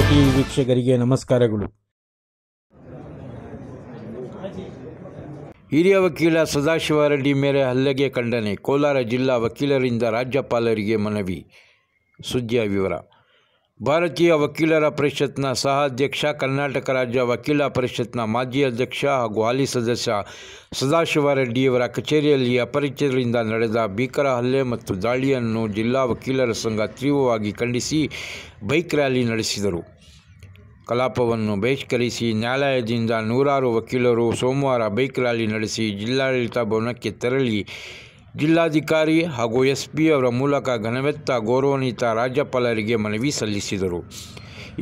TV ವೀಕ್ಷಕರಿಗೆ ನಮಸ್ಕಾರಗಳು. ಹಿರಿಯ ವಕೀಲ ಸದಾಶಿವ ರೆಡ್ಡಿ ಮೇಲೆ ಹಲ್ಲೆಗೆ ಖಂಡನೆ. ಕೋಲಾರ ಜಿಲ್ಲಾ ವಕೀಲರಿಂದ ರಾಜ್ಯಪಾಲರಿಗೆ ಮನವಿ. ಸುದ್ದಿಯ ವಿವರ. ಭಾರತೀಯ ವಕೀಲರ ಪರಿಷತ್ನ ಸಹ ಅಧ್ಯಕ್ಷ, ಕರ್ನಾಟಕ ರಾಜ್ಯ ವಕೀಲ ಪರಿಷತ್ನ ಮಾಜಿ ಅಧ್ಯಕ್ಷ ಹಾಗೂ ಹಾಲಿ ಸದಸ್ಯ ಸದಾಶಿವ ರೆಡ್ಡಿಯವರ ಕಚೇರಿಯಲ್ಲಿ ಅಪರಿಚಿತರಿಂದ ನಡೆದ ಭೀಕರ ಹಲ್ಲೆ ಮತ್ತು ದಾಳಿಯನ್ನು ಜಿಲ್ಲಾ ವಕೀಲರ ಸಂಘ ತೀವ್ರವಾಗಿ ಖಂಡಿಸಿ ಬೈಕ್ ರ್ಯಾಲಿ ನಡೆಸಿದರು. ಕಲಾಪವನ್ನು ಬಹಿಷ್ಕರಿಸಿ ನ್ಯಾಯಾಲಯದಿಂದ ನೂರಾರು ವಕೀಲರು ಸೋಮವಾರ ಬೈಕ್ ರ್ಯಾಲಿ ನಡೆಸಿ ಜಿಲ್ಲಾಡಳಿತ ಭವನಕ್ಕೆ ತೆರಳಿ ಜಿಲ್ಲಾಧಿಕಾರಿ ಹಾಗೂ SP ಅವರ ಮೂಲಕ ಘನವೆತ್ತ ಗೌರವಾನ್ವಿತ ರಾಜ್ಯಪಾಲರಿಗೆ ಮನವಿ ಸಲ್ಲಿಸಿದರು.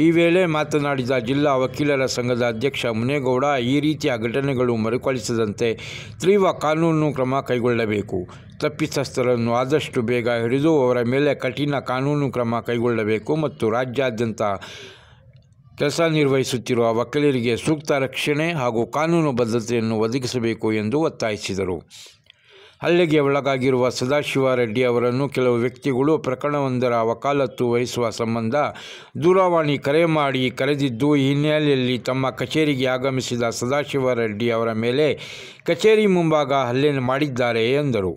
ಈ ವೇಳೆ ಮಾತನಾಡಿದ ಜಿಲ್ಲಾ ವಕೀಲರ ಸಂಘದ ಅಧ್ಯಕ್ಷ ಮುನೇಗೌಡ, ಈ ರೀತಿಯ ಘಟನೆಗಳು ಮರುಕಳಿಸದಂತೆ ತೀವ್ರ ಕಾನೂನು ಕ್ರಮ ಕೈಗೊಳ್ಳಬೇಕು. ತಪ್ಪಿತಸ್ಥರನ್ನು ಆದಷ್ಟು ಬೇಗ ಹಿಡಿದು ಅವರ ಮೇಲೆ ಕಠಿಣ ಕಾನೂನು ಕ್ರಮ ಕೈಗೊಳ್ಳಬೇಕು ಮತ್ತು ರಾಜ್ಯಾದ್ಯಂತ ಕೆಲಸ ನಿರ್ವಹಿಸುತ್ತಿರುವ ವಕೀಲರಿಗೆ ಸೂಕ್ತ ರಕ್ಷಣೆ ಹಾಗೂ ಕಾನೂನು ಬದ್ಧತೆಯನ್ನು ಒದಗಿಸಬೇಕು ಎಂದು ಒತ್ತಾಯಿಸಿದರು. ಹಲ್ಲೆಗೆ ಒಳಗಾಗಿರುವ ಸದಾಶಿವ ರೆಡ್ಡಿ ಅವರನ್ನು ಕೆಲವು ವ್ಯಕ್ತಿಗಳು ಪ್ರಕರಣವೊಂದರ ವಕಾಲತ್ತು ವಹಿಸುವ ಸಂಬಂಧ ದೂರವಾಣಿ ಕರೆ ಮಾಡಿ ಕರೆದಿದ್ದು, ಈ ಹಿನ್ನೆಲೆಯಲ್ಲಿ ತಮ್ಮ ಕಚೇರಿಗೆ ಆಗಮಿಸಿದ ಸದಾಶಿವ ರೆಡ್ಡಿ ಅವರ ಮೇಲೆ ಕಚೇರಿ ಮುಂಭಾಗ ಹಲ್ಲೆ ಮಾಡಿದ್ದಾರೆ ಎಂದರು.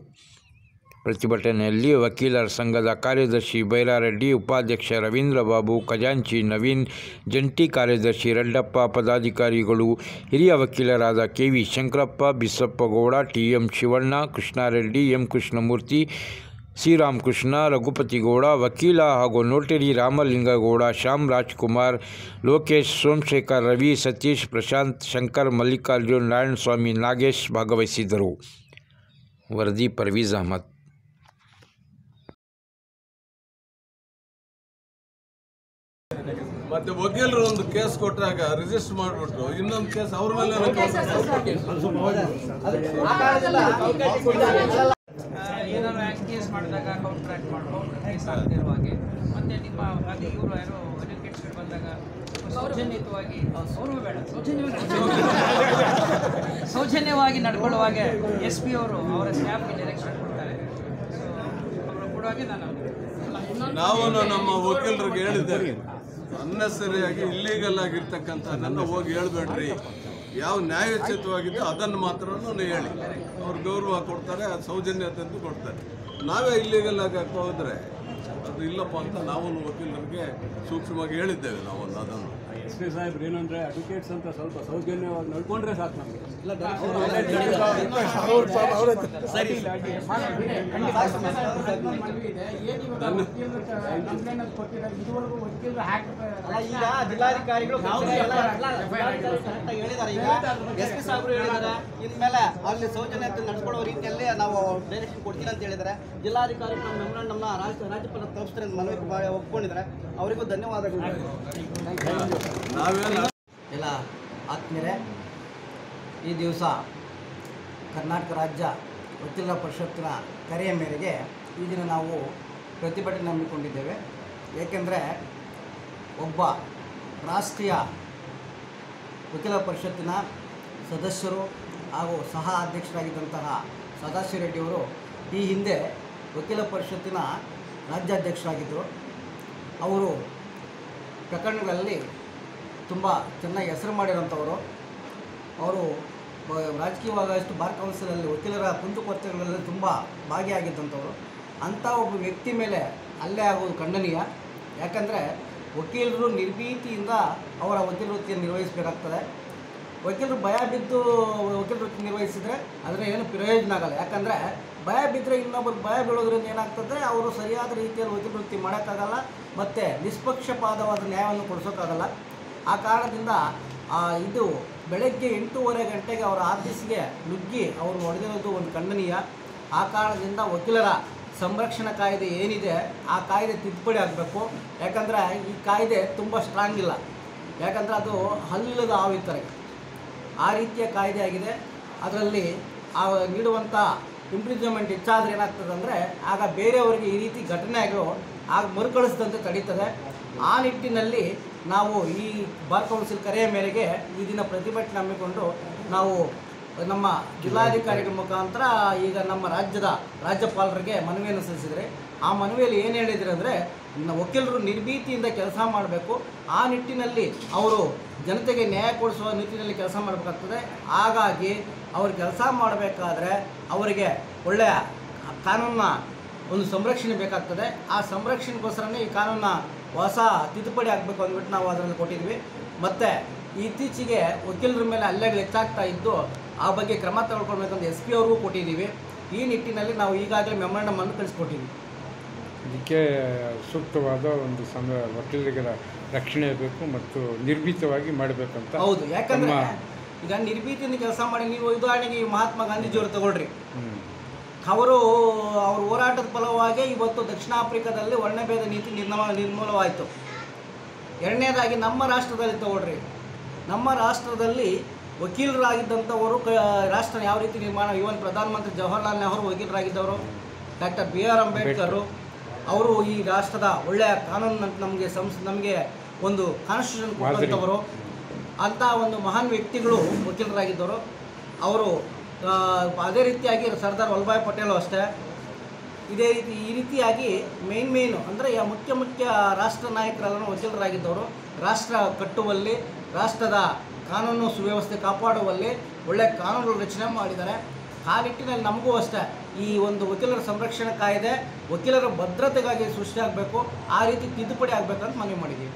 ಪ್ರತಿಭಟನೆಯಲ್ಲಿ ವಕೀಲರ ಸಂಘದ ಕಾರ್ಯದರ್ಶಿ ಬೈರಾರೆಡ್ಡಿ, ಉಪಾಧ್ಯಕ್ಷ ರವೀಂದ್ರ ಬಾಬು, ಖಜಾಂಚಿ ನವೀನ್, ಜಂಟಿ ಕಾರ್ಯದರ್ಶಿ ರೆಡ್ಡಪ್ಪ, ಪದಾಧಿಕಾರಿಗಳು ಹಿರಿಯ ವಕೀಲರಾದ KV Shankarappa, ಬಿಸಪ್ಪಗೌಡ, TM Shivanna, Krishnareddy, M Krishnamurthy, C Ramakrishna, ರಘುಪತಿಗೌಡ, ವಕೀಲ ಹಾಗೂ ನೋಟರಿ ರಾಮಲಿಂಗಗೌಡ, ಶ್ಯಾಮ್ ರಾಜ್ಕುಮಾರ್, ಲೋಕೇಶ್, ಸೋಮಶೇಖರ್, ರವಿ, ಸತೀಶ್, ಪ್ರಶಾಂತ್, ಶಂಕರ್, ಮಲ್ಲಿಕಾರ್ಜುನ್, ನಾರಾಯಣಸ್ವಾಮಿ, ನಾಗೇಶ್ ಭಾಗವಹಿಸಿದ್ದರು. ವರದಿ ಪರ್ವೀಜ್ ಅಹಮದ್. ಮತ್ತೆ ವಕೀಲರು ಒಂದು ಕೇಸ್ ಕೊಟ್ಟಾಗ ರಿಜಿಸ್ಟರ್ ಮಾಡಿಬಿಟ್ರು, ಇನ್ನೊಂದು ಕೇಸ್ ಅವ್ರ ಮೇಲೆ ಏನಾದ್ರು ಕೇಸ್ ಮಾಡಿದಾಗ ಕೌಂಟರ್ ಆಕ್ಟ್ ಮಾಡ್ಕೊಂಡು ಕೇಸ್ ಆಗ್ತಿರುವ ಹಾಗೆ, ಮತ್ತೆ ನಿಮ್ಮ ಅದು ಇವರು ಯಾರೋ ಅಡ್ವೊಕೇಟ್ಸ್ಗಳು ಬಂದಾಗ ಸೌಜನ್ಯವಾಗಿ ಸೌಜನ್ಯವಾಗಿ ನಡ್ಕೊಳ್ಳುವಾಗ SP ಅವರು ಅವರ ಸ್ಟಾಫ್ಗೆ ಡೈರೆಕ್ಷನ್ ಕೊಡ್ತಾರೆ. ಸೊ ಅವರು ಕೊಡುವಾಗೆ ನಾವು ನಮ್ಮ ವಕೀಲರಿಗೆ ಹೇಳಿದ್ದೇವೆ, ಅನ್ನೆಸರಿಯಾಗಿ ಇಲ್ಲೀಗಲ್ ಆಗಿರ್ತಕ್ಕಂಥದ್ದನ್ನು ಹೋಗಿ ಹೇಳ್ಬೇಡ್ರಿ, ಯಾವ ನ್ಯಾಯೋಚಿತವಾಗಿದ್ದು ಅದನ್ನು ಮಾತ್ರ ಹೇಳಿ. ಅವ್ರು ಗೌರವ ಕೊಡ್ತಾರೆ, ಅದು ಸೌಜನ್ಯತೆಂದು ಕೊಡ್ತಾರೆ. ನಾವೇ ಇಲ್ಲೀಗಲ್ ಆಗಿ ಹೋದರೆ ಅದು ಇಲ್ಲಪ್ಪ ಅಂತ ನಾವು ವಕೀಲರಿಗೆ ಸೂಕ್ಷ್ಮವಾಗಿ ಹೇಳಿದ್ದೇವೆ. ನಾವು ಅದನ್ನು SP ಸಾಹೇಬ್ರು ಏನಂದರೆ ಅಡ್ವೊಕೇಟ್ಸ್ ಅಂತ ಸ್ವಲ್ಪ ಸೌಜನ್ಯವಾಗಿ ನಡ್ಕೊಂಡ್ರೆ ಸಾಕು ನಮಗೆ. ಈಗ ಜಿಲ್ಲಾಧಿಕಾರಿಗಳು ಹೇಳಿದ್ದಾರೆ, ಈಗ SP ಸಾಹೇಬರು ಹೇಳಿದ್ದಾರೆ, ಇನ್ಮೇಲೆ ಅಲ್ಲಿ ಸೌಜನ್ಯತೆ ನಡೆಸ್ಕೊಳ್ಳೋ ರೀತಿಯಲ್ಲಿ ನಾವು ಡೈರೆಕ್ಷನ್ ಕೊಡ್ತೀನಿ ಅಂತ ಹೇಳಿದ್ದಾರೆ. ಜಿಲ್ಲಾಧಿಕಾರಿಗಳು ನಮ್ಮ ಮೆಮೊರಾಂಡಮ್ ನಮ್ಮ ರಾಜ್ಯಪಾಲ ತಲುಪಿಸ್ತಾರೆ ಅಂತ ಮನವಿ ಒಪ್ಕೊಂಡಿದ್ದಾರೆ. ಅವರಿಗೂ ಧನ್ಯವಾದಗಳು. ಎಲ್ಲ ಆತ್ಮೀಯರೇ, ಈ ದಿವಸ ಕರ್ನಾಟಕ ರಾಜ್ಯ ವಕೀಲರ ಪರಿಷತ್ತಿನ ಕರೆಯ ಮೇರೆಗೆ ಈ ದಿನ ನಾವು ಪ್ರತಿಭಟನೆ ಹಮ್ಮಿಕೊಂಡಿದ್ದೇವೆ. ಏಕೆಂದರೆ ಒಬ್ಬ ರಾಷ್ಟ್ರೀಯ ವಕೀಲರ ಪರಿಷತ್ತಿನ ಸದಸ್ಯರು ಹಾಗೂ ಸಹ ಅಧ್ಯಕ್ಷರಾಗಿದ್ದಂತಹ ಸದಾಶಿವ ರೆಡ್ಡಿಯವರು ಈ ಹಿಂದೆ ವಕೀಲ ಪರಿಷತ್ತಿನ ರಾಜ್ಯಾಧ್ಯಕ್ಷರಾಗಿದ್ದರು. ಅವರು ಪ್ರಕರಣಗಳಲ್ಲಿ ತುಂಬ ಚೆನ್ನಾಗಿ ಹೆಸರು ಮಾಡಿರೋಂಥವರು. ಅವರು ರಾಜಕೀಯವಾಗಷ್ಟು ಬಾರ್ ಕೌನ್ಸಿಲಲ್ಲಿ ವಕೀಲರ ಕುಂದುಕೊರತೆಗಳಲ್ಲಿ ತುಂಬ ಭಾಗಿಯಾಗಿದ್ದಂಥವರು. ಅಂಥ ಒಬ್ಬ ವ್ಯಕ್ತಿ ಮೇಲೆ ಹಲ್ಲೆ ಆಗೋದು ಖಂಡನೀಯ. ಯಾಕಂದರೆ ವಕೀಲರು ನಿರ್ಭೀತಿಯಿಂದ ಅವರ ವಕೀಲ ವೃತ್ತಿಯನ್ನು ನಿರ್ವಹಿಸಬೇಕಾಗ್ತದೆ. ವಕೀಲರು ಭಯ ಬಿದ್ದು ವಕೀಲ ವೃತ್ತಿ ನಿರ್ವಹಿಸಿದರೆ ಅದರ ಏನು ಪ್ರಯೋಜನ ಆಗಲ್ಲ. ಯಾಕಂದರೆ ಭಯ ಬಿದ್ದರೆ ಇನ್ನೊಬ್ಬರು ಭಯ ಬೀಳೋದ್ರಿಂದ ಏನಾಗ್ತದೆ, ಅವರು ಸರಿಯಾದ ರೀತಿಯಲ್ಲಿ ವಕೀಲ ವೃತ್ತಿ ಮಾಡೋಕ್ಕಾಗಲ್ಲ ಮತ್ತು ನಿಷ್ಪಕ್ಷಪಾತವಾದ ನ್ಯಾಯವನ್ನು ಕೊಡಿಸೋಕ್ಕಾಗಲ್ಲ. ಆ ಕಾರಣದಿಂದ ಇದು ಬೆಳಗ್ಗೆ 8:30 ಗಂಟೆಗೆ ಅವರ ಆಫೀಸ್ಗೆ ನುಗ್ಗಿ ಅವರು ಹೊಡೆದಿರೋದು ಒಂದು ಖಂಡನೀಯ. ಆ ಕಾರಣದಿಂದ ವಕೀಲರ ಸಂರಕ್ಷಣಾ ಕಾಯ್ದೆ ಏನಿದೆ ಆ ಕಾಯ್ದೆ ತಿದ್ದುಪಡಿ ಆಗಬೇಕು. ಯಾಕಂದರೆ ಈ ಕಾಯ್ದೆ ತುಂಬ ಸ್ಟ್ರಾಂಗ್ ಇಲ್ಲ. ಯಾಕಂದರೆ ಅದು ಹಲ್ಲದ ಹಾವಿರ್ತಾರೆ, ಆ ರೀತಿಯ ಕಾಯ್ದೆ ಆಗಿದೆ. ಅದರಲ್ಲಿ ನೀಡುವಂಥ ಇಂಪ್ರಿಸನ್ಮೆಂಟ್ ಹೆಚ್ಚಾದರೆ ಏನಾಗ್ತದೆ ಅಂದರೆ ಆಗ ಬೇರೆಯವರಿಗೆ ಈ ರೀತಿ ಘಟನೆಗಳು ಆಗ ಮರುಕಳಿಸಿದಂತೆ ತಡೀತದೆ. ಆ ನಿಟ್ಟಿನಲ್ಲಿ ನಾವು ಈ ಬಾರ್ ಕೌನ್ಸಿಲ್ ಕರೆಯ ಮೇರೆಗೆ ಈ ದಿನ ಪ್ರತಿಭಟನೆ ಹಮ್ಮಿಕೊಂಡು ನಾವು ನಮ್ಮ ಜಿಲ್ಲಾಧಿಕಾರಿಗಳ ಮುಖಾಂತರ ಈಗ ನಮ್ಮ ರಾಜ್ಯಪಾಲರಿಗೆ ಮನವಿಯನ್ನು ಸಲ್ಲಿಸಿದರೆ ಆ ಮನವಿಯಲ್ಲಿ ಏನು ಹೇಳಿದ್ರು ಅಂದರೆ ವಕೀಲರು ನಿರ್ಭೀತಿಯಿಂದ ಕೆಲಸ ಮಾಡಬೇಕು, ಆ ನಿಟ್ಟಿನಲ್ಲಿ ಅವರು ಜನತೆಗೆ ನ್ಯಾಯ ಕೊಡಿಸುವ ನಿಟ್ಟಿನಲ್ಲಿ ಕೆಲಸ ಮಾಡಬೇಕಾಗ್ತದೆ. ಹಾಗಾಗಿ ಅವರು ಕೆಲಸ ಮಾಡಬೇಕಾದ್ರೆ ಅವರಿಗೆ ಒಳ್ಳೆಯ ಕಾನೂನಿನ ಒಂದು ಸಂರಕ್ಷಣೆ ಬೇಕಾಗ್ತದೆ. ಆ ಸಂರಕ್ಷಣೆಗೋಸ್ಕರನೇ ಈ ಕಾನೂನನ್ನ ಹೊಸ ತಿದ್ದುಪಡಿ ಆಗಬೇಕು ಅಂದ್ಬಿಟ್ಟು ನಾವು ಅದರಲ್ಲಿ ಕೊಟ್ಟಿದ್ವಿ. ಮತ್ತು ಇತ್ತೀಚೆಗೆ ವಕೀಲರ ಮೇಲೆ ಹಲ್ಲೆಗಳು ಹೆಚ್ಚಾಗ್ತಾ ಇದ್ದು ಆ ಬಗ್ಗೆ ಕ್ರಮ ತಗೊಳ್ಕೊಳ್ಬೇಕಂತ SP ಅವ್ರಿಗೂ ಕೊಟ್ಟಿದ್ದೀವಿ. ಈ ನಿಟ್ಟಿನಲ್ಲಿ ನಾವು ಈಗಾಗಲೇ ಮೆಮೊರಂಡಮ್ ಅನ್ನು ಕಳಿಸ್ಕೊಟ್ಟಿದ್ದೀವಿ. ಇದಕ್ಕೆ ಸೂಕ್ತವಾದ ಒಂದು ವಕೀಲರಿಗರ ರಕ್ಷಣೆ ಬೇಕು ಮತ್ತು ನಿರ್ಭೀತವಾಗಿ ಮಾಡಬೇಕಂತ. ಹೌದು, ಯಾಕಂದರೆ ಈಗ ನಿರ್ಭೀತಿಯಿಂದ ಕೆಲಸ ಮಾಡಿ, ನೀವು ಉದಾಹರಣೆಗೆ ಈ ಮಹಾತ್ಮ ಗಾಂಧೀಜಿಯವರು ತಗೊಳ್ರಿ, ಅವರು ಅವ್ರ ಹೋರಾಟದ ಫಲವಾಗಿ ಇವತ್ತು ದಕ್ಷಿಣ ಆಫ್ರಿಕಾದಲ್ಲಿ ವರ್ಣಭೇದ ನೀತಿ ನಿರ್ಮೂಲವಾಯಿತು. ಎರಡನೇದಾಗಿ ನಮ್ಮ ರಾಷ್ಟ್ರದಲ್ಲಿ ತಗೊಳ್ರಿ, ನಮ್ಮ ರಾಷ್ಟ್ರದಲ್ಲಿ ವಕೀಲರಾಗಿದ್ದಂಥವರು ರಾಷ್ಟ್ರ ಯಾವ ರೀತಿ ನಿರ್ಮಾಣ, ಇವನ್ ಪ್ರಧಾನಮಂತ್ರಿ ಜವಾಹರ್ಲಾಲ್ ನೆಹರು ವಕೀಲರಾಗಿದ್ದವರು, ಡಾಕ್ಟರ್ BR ಅಂಬೇಡ್ಕರ್ ಅವರು ಈ ರಾಷ್ಟ್ರದ ಒಳ್ಳೆಯ ಕಾನೂನು ನಮಗೆ ಒಂದು ಕಾನ್ಸ್ಟಿಟ್ಯೂಷನ್ ಕೊಟ್ಟಂಥವರು, ಅಂಥ ಒಂದು ಮಹಾನ್ ವ್ಯಕ್ತಿಗಳು ವಕೀಲರಾಗಿದ್ದವರು ಅವರು. ಅದೇ ರೀತಿಯಾಗಿ ಸರ್ದಾರ್ ವಲ್ಲಭಾಯ್ ಪಟೇಲು ಅಷ್ಟೇ ಈ ರೀತಿಯಾಗಿ ಮೇಯ್ನು ಅಂದರೆ ಮುಖ್ಯ ರಾಷ್ಟ್ರ ನಾಯಕರೆಲ್ಲರೂ ವಕೀಲರಾಗಿದ್ದವರು. ರಾಷ್ಟ್ರ ಕಟ್ಟುವಲ್ಲಿ, ರಾಷ್ಟ್ರದ ಕಾನೂನು ಸುವ್ಯವಸ್ಥೆ ಕಾಪಾಡುವಲ್ಲಿ ಒಳ್ಳೆಯ ಕಾನೂನು ರಚನೆ ಮಾಡಿದ್ದಾರೆ. ಆ ನಿಟ್ಟಿನಲ್ಲಿ ನಮಗೂ ಅಷ್ಟೇ ಈ ಒಂದು ವಕೀಲರ ಸಂರಕ್ಷಣಾ ಕಾಯ್ದೆ ವಕೀಲರ ಭದ್ರತೆಗಾಗಿ ಸೃಷ್ಟಿಯಾಗಬೇಕು, ಆ ರೀತಿ ತಿದ್ದುಪಡಿ ಆಗಬೇಕಂತ ಮನವಿ ಮಾಡಿದ್ದೀವಿ.